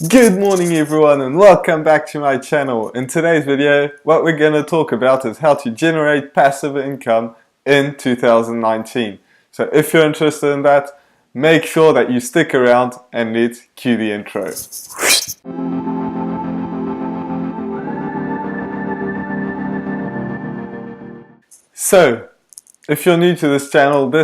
Good morning everyone and welcome back to my channel. In today's video, what we're going to talk about is how to generate passive income in 2019. So if you're interested in that, make sure that you stick around and let's cue the intro. So, if you're new to this channel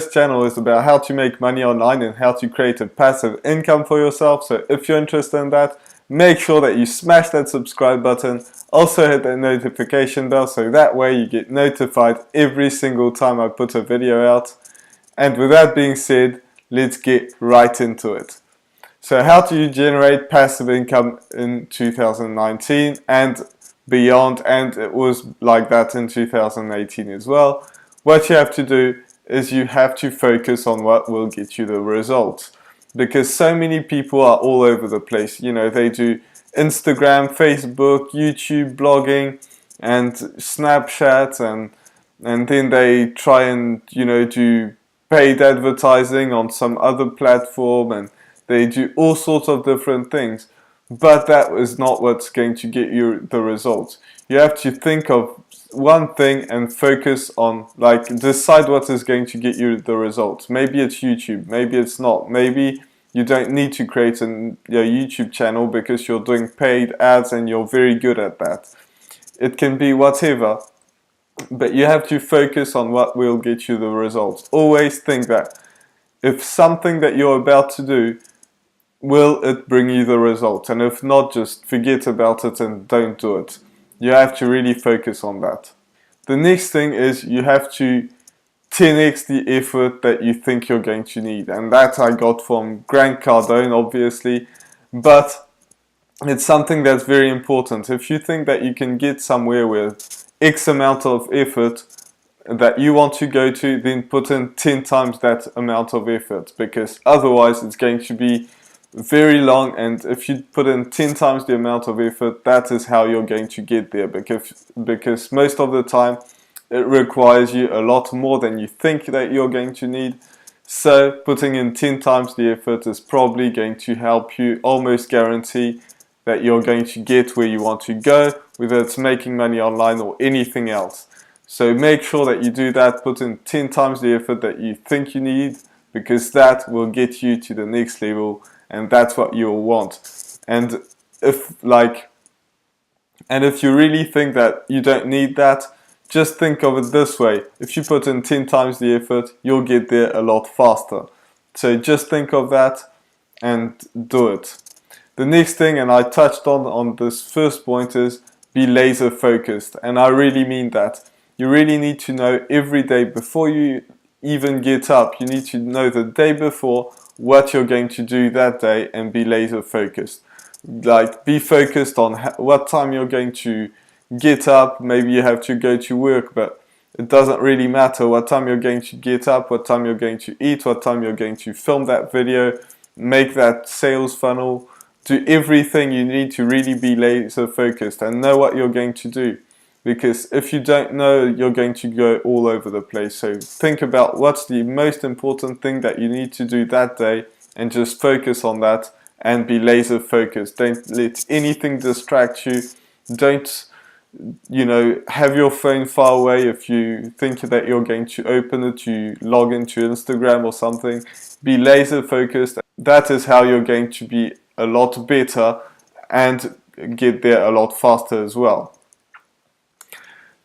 is about how to make money online and how to create a passive income for yourself. So if you're interested in that, make sure that you smash that subscribe button. Also hit that notification bell so that way you get notified every single time I put a video out. And with that being said, let's get right into it. So how do you generate passive income in 2019 and beyond, and it was like that in 2018 as well. What you have to do is you have to focus on what will get you the results, because so many people are all over the place. You know, they do Instagram, Facebook, YouTube, blogging and Snapchat, and then they try and, you know, do paid advertising on some other platform, and they do all sorts of different things. But that is not what's going to get you the results. You have to think of one thing and focus on, like, decide what is going to get you the results. Maybe it's YouTube, maybe it's not. Maybe you don't need to create a YouTube channel because you're doing paid ads and you're very good at that. It can be whatever, but you have to focus on what will get you the results. Always think that if something that you're about to do, will it bring you the result? And if not, just forget about it and don't do it. You have to really focus on that. The next thing is you have to 10x the effort that you think you're going to need. And that I got from Grant Cardone, obviously. But it's something that's very important. If you think that you can get somewhere with X amount of effort that you want to go to, then put in 10 times that amount of effort. Because otherwise it's going to be very long, and if you put in 10 times the amount of effort, that is how you're going to get there, because most of the time it requires you a lot more than you think that you're going to need. So putting in 10 times the effort is probably going to help you almost guarantee that you're going to get where you want to go, whether it's making money online or anything else. So make sure that you do that, put in 10 times the effort that you think you need, because that will get you to the next level. And that's what you'll want. And if you really think that you don't need that, just think of it this way. If you put in 10 times the effort, you'll get there a lot faster. So just think of that and do it. The next thing, and I touched on this first point, is be laser focused. And I really mean that. You really need to know every day before you even get up. You need to know the day before what you're going to do that day and be laser focused. Like, be focused on what time you're going to get up. Maybe you have to go to work, but it doesn't really matter what time you're going to get up, what time you're going to eat, what time you're going to film that video, make that sales funnel, do everything you need to really be laser focused and know what you're going to do. Because if you don't know, you're going to go all over the place. So think about what's the most important thing that you need to do that day and just focus on that and be laser focused. Don't let anything distract you. Don't, have your phone far away. If you think that you're going to open it, you log into Instagram or something. Be laser focused. That is how you're going to be a lot better and get there a lot faster as well.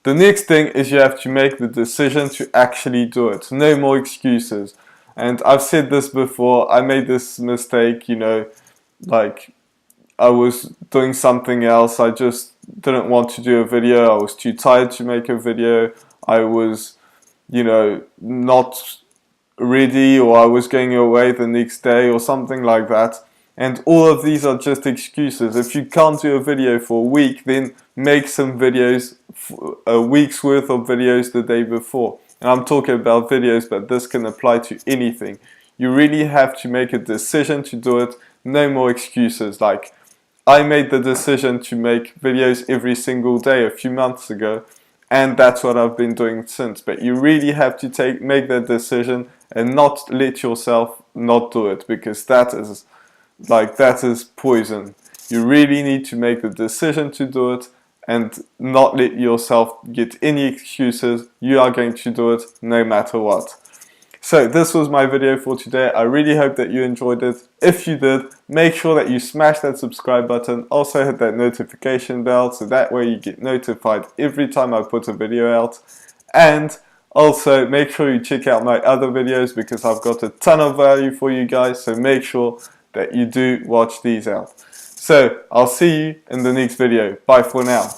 The next thing is you have to make the decision to actually do it. No more excuses. And I've said this before, I made this mistake, like I was doing something else. I just didn't want to do a video. I was too tired to make a video. I was, not ready, or I was going away the next day or something like that. And all of these are just excuses. If you can't do a video for a week, then make some videos, a week's worth of videos the day before. And I'm talking about videos, but this can apply to anything. You really have to make a decision to do it. No more excuses. Like, I made the decision to make videos every single day a few months ago, and that's what I've been doing since. But you really have to make that decision and not let yourself not do it, because that is poison. You really need to make the decision to do it and not let yourself get any excuses. You are going to do it no matter what. So this was my video for today. I really hope that you enjoyed it. If you did, make sure that you smash that subscribe button. Also hit that notification bell so that way you get notified every time I put a video out. And also make sure you check out my other videos because I've got a ton of value for you guys. So make sure that you do watch these out. So I'll see you in the next video. Bye for now.